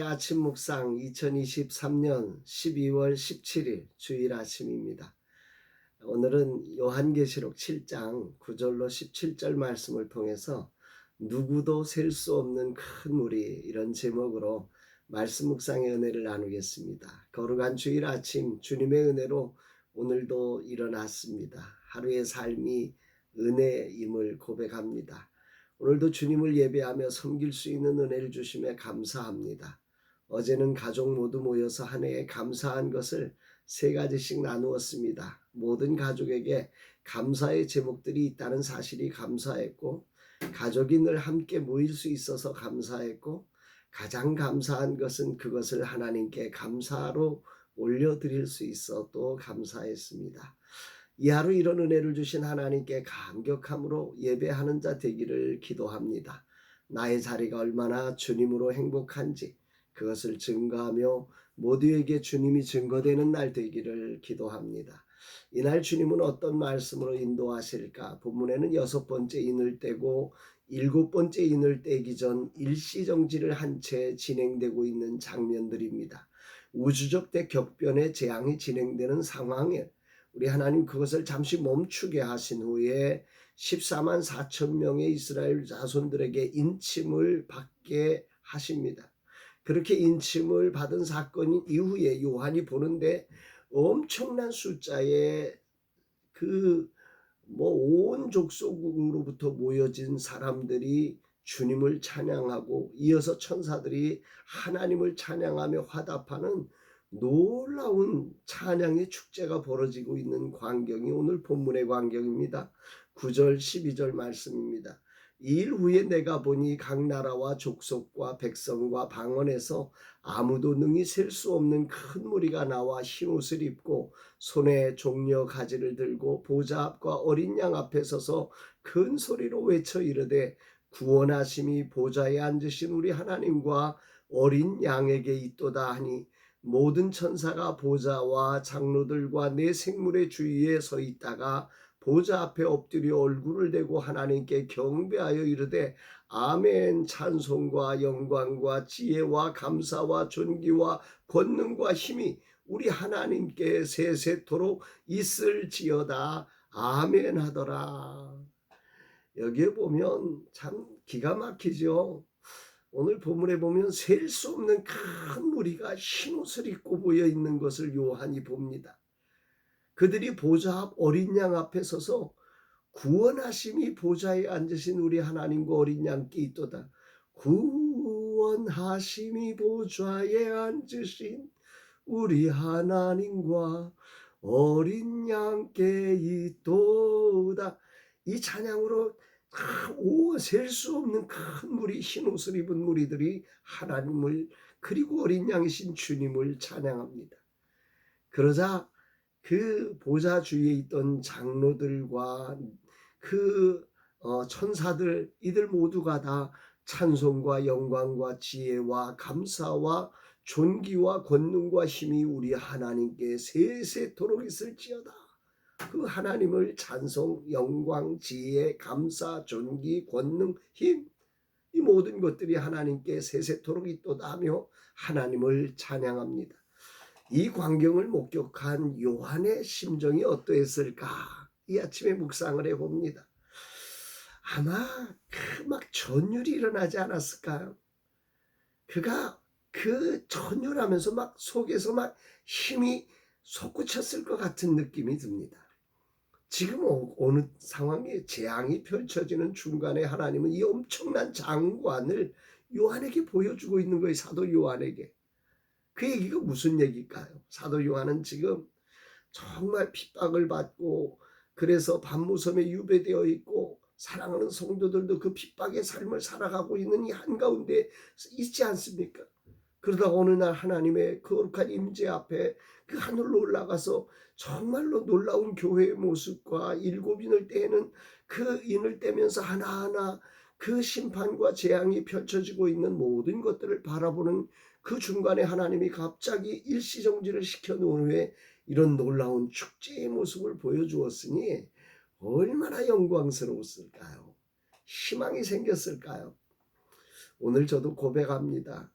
아침 묵상 2023년 12월 17일 주일 아침입니다. 오늘은 요한계시록 7장 9절로 17절 말씀을 통해서 누구도 셀 수 없는 큰 무리, 이런 제목으로 말씀 묵상의 은혜를 나누겠습니다. 거룩한 주일 아침 주님의 은혜로 오늘도 일어났습니다. 하루의 삶이 은혜임을 고백합니다. 오늘도 주님을 예배하며 섬길 수 있는 은혜를 주심에 감사합니다. 어제는 가족 모두 모여서 한 해에 감사한 것을 세 가지씩 나누었습니다. 모든 가족에게 감사의 제목들이 있다는 사실이 감사했고, 가족이 늘 함께 모일 수 있어서 감사했고, 가장 감사한 것은 그것을 하나님께 감사로 올려드릴 수 있어 또 감사했습니다. 이 하루 이런 은혜를 주신 하나님께 감격함으로 예배하는 자 되기를 기도합니다. 나의 자리가 얼마나 주님으로 행복한지 그것을 증거하며 모두에게 주님이 증거되는 날 되기를 기도합니다. 이날 주님은 어떤 말씀으로 인도하실까? 본문에는 6번째 인을 떼고 7번째 인을 떼기 전 일시정지를 한 채 진행되고 있는 장면들입니다. 우주적 대격변의 재앙이 진행되는 상황에 우리 하나님 그것을 잠시 멈추게 하신 후에 14만 4천 명의 이스라엘 자손들에게 인침을 받게 하십니다. 그렇게 인침을 받은 사건 이후에 요한이 보는데 엄청난 숫자의 온 족속으로부터 모여진 사람들이 주님을 찬양하고 이어서 천사들이 하나님을 찬양하며 화답하는 놀라운 찬양의 축제가 벌어지고 있는 광경이 오늘 본문의 광경입니다. 9절 12절 말씀입니다. 이 일 후에 내가 보니 각 나라와 족속과 백성과 방언에서 아무도 능히 셀 수 없는 큰 무리가 나와 흰옷을 입고 손에 종려 가지를 들고 보좌 앞과 어린 양 앞에 서서 큰 소리로 외쳐 이르되 구원하심이 보좌에 앉으신 우리 하나님과 어린 양에게 있도다 하니, 모든 천사가 보좌와 장로들과 네 생물의 주위에 서 있다가 보좌 앞에 엎드려 얼굴을 대고 하나님께 경배하여 이르되 아멘. 찬송과 영광과 지혜와 감사와 존귀와 권능과 힘이 우리 하나님께 세세토록 있을지어다. 아멘 하더라. 여기에 보면 참 기가 막히죠. 오늘 본문에 보면 셀 수 없는 큰 무리가 흰옷을 입고 모여 있는 것을 요한이 봅니다. 그들이 보좌 앞 어린 양 앞에 서서 구원하심이 보좌에 앉으신 우리 하나님과 어린 양께 있도다. 구원하심이 보좌에 앉으신 우리 하나님과 어린 양께 있도다. 이 찬양으로 셀 수 없는 큰 무리, 흰옷을 입은 무리들이 하나님을 그리고 어린 양이신 주님을 찬양합니다. 그러자 그 보좌 주위에 있던 장로들과 천사들, 이들 모두가 다 찬송과 영광과 지혜와 감사와 존귀와 권능과 힘이 우리 하나님께 세세토록 있을지어다. 그 하나님을 찬송, 영광, 지혜, 감사, 존귀, 권능, 힘, 이 모든 것들이 하나님께 세세토록 있도다 하며 하나님을 찬양합니다. 이 광경을 목격한 요한의 심정이 어떠했을까? 이 아침에 묵상을 해봅니다. 아마 막 전율이 일어나지 않았을까요? 그가 그 전율하면서 막 속에서 막 힘이 솟구쳤을 것 같은 느낌이 듭니다. 지금 어느 상황에 재앙이 펼쳐지는 중간에 하나님은 이 엄청난 장관을 요한에게 보여주고 있는 거예요. 사도 요한에게. 그 얘기가 무슨 얘기일까요? 사도 요한은 지금 정말 핍박을 받고 그래서 밤무섬에 유배되어 있고 사랑하는 성도들도 그 핍박의 삶을 살아가고 있는 이 한가운데 있지 않습니까? 그러다 어느 날 하나님의 거룩한 임재 앞에 그 하늘로 올라가서 정말로 놀라운 교회의 모습과 7인을 떼는 그 인을 떼면서 하나하나 그 심판과 재앙이 펼쳐지고 있는 모든 것들을 바라보는 그 중간에 하나님이 갑자기 일시정지를 시켜놓은 후에 이런 놀라운 축제의 모습을 보여주었으니 얼마나 영광스러웠을까요? 희망이 생겼을까요? 오늘 저도 고백합니다.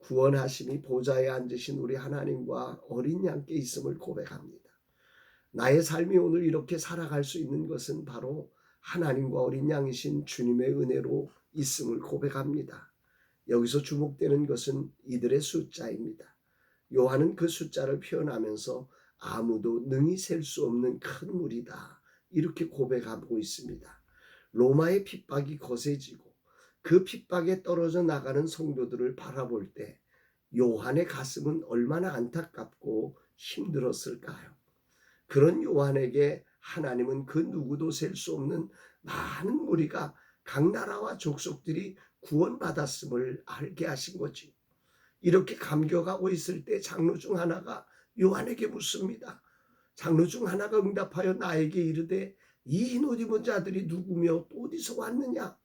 구원하심이 보좌에 앉으신 우리 하나님과 어린 양께 있음을 고백합니다. 나의 삶이 오늘 이렇게 살아갈 수 있는 것은 바로 하나님과 어린 양이신 주님의 은혜로 있음을 고백합니다. 여기서 주목되는 것은 이들의 숫자입니다. 요한은 그 숫자를 표현하면서 아무도 능히 셀 수 없는 큰 무리다, 이렇게 고백하고 있습니다. 로마의 핍박이 거세지고 그 핍박에 떨어져 나가는 성도들을 바라볼 때 요한의 가슴은 얼마나 안타깝고 힘들었을까요? 그런 요한에게 하나님은 그 누구도 셀 수 없는 많은 무리가 각 나라와 족속들이 구원받았음을 알게 하신 거지. 이렇게 감격하고 있을 때 장로 중 하나가 요한에게 묻습니다. 장로 중 하나가 응답하여 나에게 이르되 이 흰 옷 입은 자들이 누구며 또 어디서 왔느냐?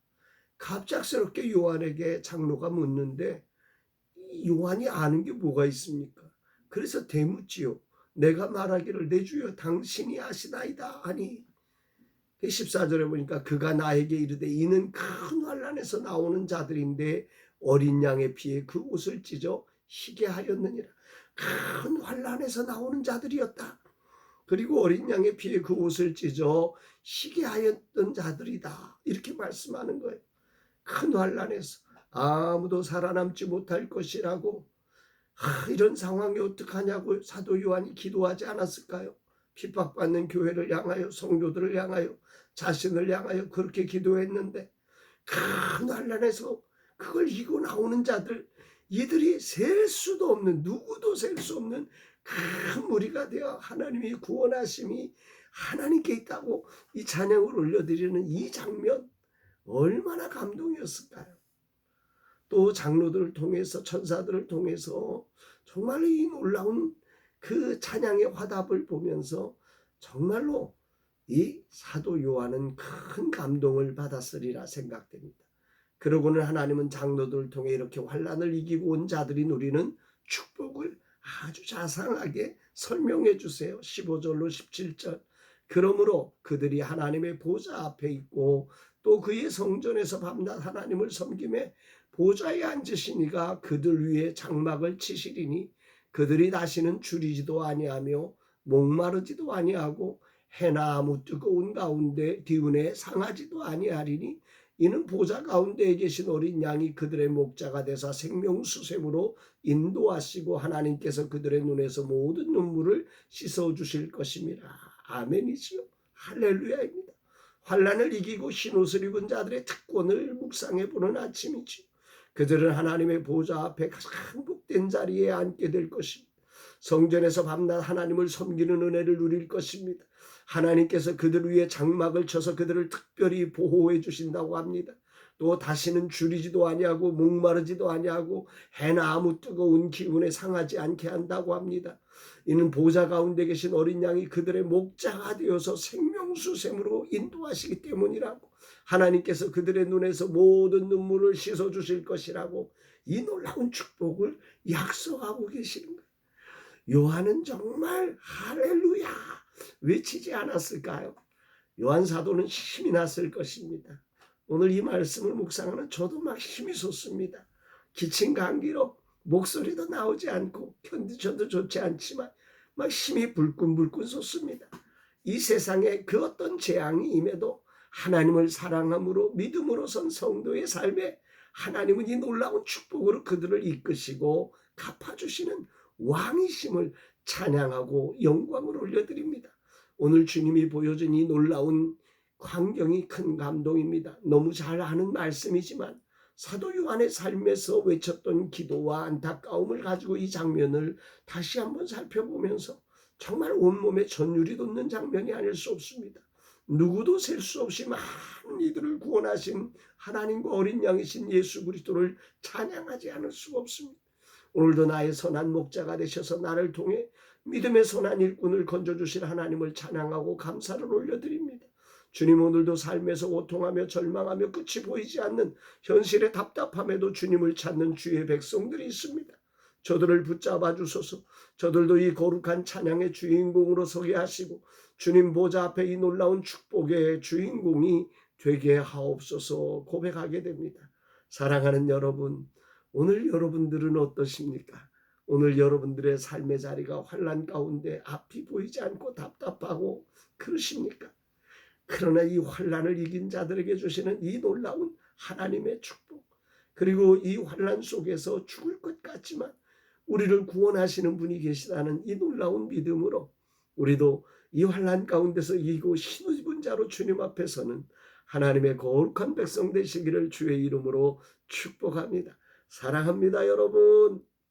갑작스럽게 요한에게 장로가 묻는데 요한이 아는 게 뭐가 있습니까? 그래서 대묻지요. 내가 말하기를 내 주여 당신이 아시나이다 하니 14절에 보니까 그가 나에게 이르되 이는 큰 환난에서 나오는 자들인데 어린 양의 피에 그 옷을 찢어 희게 하였느니라. 큰 환난에서 나오는 자들이었다. 그리고 어린 양의 피에 그 옷을 찢어 희게 하였던 자들이다, 이렇게 말씀하는 거예요. 큰 환난에서 아무도 살아남지 못할 것이라고, 이런 상황이 어떡하냐고 사도 요한이 기도하지 않았을까요? 핍박받는 교회를 향하여, 성도들을 향하여, 자신을 향하여 그렇게 기도했는데 큰 환난에서 그걸 이기고 나오는 자들, 이들이 셀 수도 없는, 누구도 셀 수 없는 큰 무리가 되어 하나님의 구원하심이 하나님께 있다고 이 찬양을 올려드리는 이 장면, 얼마나 감동이었을까요? 또 장로들을 통해서, 천사들을 통해서 정말로 이 놀라운 그 찬양의 화답을 보면서 정말로 이 사도 요한은 큰 감동을 받았으리라 생각됩니다. 그러고는 하나님은 장로들을 통해 이렇게 환난을 이기고 온 자들이 누리는 축복을 아주 자상하게 설명해 주세요. 15절로 17절. 그러므로 그들이 하나님의 보좌 앞에 있고 또 그의 성전에서 밤낮 하나님을 섬김에 보좌에 앉으시니가 그들 위에 장막을 치시리니 그들이 다시는 줄이지도 아니하며 목마르지도 아니하고 해나 아무 뜨거운 가운데 기운에 상하지도 아니하리니 이는 보좌 가운데에 계신 어린 양이 그들의 목자가 되사 생명수샘으로 인도하시고 하나님께서 그들의 눈에서 모든 눈물을 씻어주실 것임이라. 아멘이지요. 할렐루야입니다. 환난을 이기고 흰옷을 입은 자들의 특권을 묵상해보는 아침이지요. 그들은 하나님의 보좌 앞에 가장 복된 자리에 앉게 될 것입니다. 성전에서 밤낮 하나님을 섬기는 은혜를 누릴 것입니다. 하나님께서 그들 위에 장막을 쳐서 그들을 특별히 보호해 주신다고 합니다. 또 다시는 줄이지도 아니하고 목마르지도 아니하고 해나 아무 뜨거운 기운에 상하지 않게 한다고 합니다. 이는 보좌 가운데 계신 어린 양이 그들의 목자가 되어서 생명수샘으로 인도하시기 때문이라고, 하나님께서 그들의 눈에서 모든 눈물을 씻어주실 것이라고 이 놀라운 축복을 약속하고 계시는 거예요. 요한은 정말 할렐루야 외치지 않았을까요? 요한 사도는 힘이 났을 것입니다. 오늘 이 말씀을 묵상하는 저도 막 힘이 솟습니다. 기침 감기로 목소리도 나오지 않고 컨디션도 좋지 않지만 막 힘이 불끈불끈 솟습니다. 이 세상에 그 어떤 재앙이 임해도 하나님을 사랑함으로 믿음으로 선 성도의 삶에 하나님은 이 놀라운 축복으로 그들을 이끄시고 갚아주시는 왕이심을 찬양하고 영광을 올려드립니다. 오늘 주님이 보여준 이 놀라운 광경이 큰 감동입니다. 너무 잘 아는 말씀이지만 사도 요한의 삶에서 외쳤던 기도와 안타까움을 가지고 이 장면을 다시 한번 살펴보면서 정말 온몸에 전율이 돋는 장면이 아닐 수 없습니다. 누구도 셀 수 없이 많은 이들을 구원하신 하나님과 어린 양이신 예수 그리스도를 찬양하지 않을 수가 없습니다. 오늘도 나의 선한 목자가 되셔서 나를 통해 믿음의 선한 일꾼을 건져주실 하나님을 찬양하고 감사를 올려드립니다. 주님, 오늘도 삶에서 고통하며 절망하며 끝이 보이지 않는 현실의 답답함에도 주님을 찾는 주의 백성들이 있습니다. 저들을 붙잡아 주소서. 저들도 이 거룩한 찬양의 주인공으로 서게 하시고 주님 보좌 앞에 이 놀라운 축복의 주인공이 되게 하옵소서 고백하게 됩니다. 사랑하는 여러분, 오늘 여러분들은 어떠십니까? 오늘 여러분들의 삶의 자리가 환난 가운데 앞이 보이지 않고 답답하고 그러십니까? 그러나 이 환난을 이긴 자들에게 주시는 이 놀라운 하나님의 축복, 그리고 이 환난 속에서 죽을 것 같지만 우리를 구원하시는 분이 계시다는 이 놀라운 믿음으로 우리도 이 환난 가운데서 이기고 신입은 자로 주님 앞에 서는 하나님의 거룩한 백성 되시기를 주의 이름으로 축복합니다. 사랑합니다, 여러분.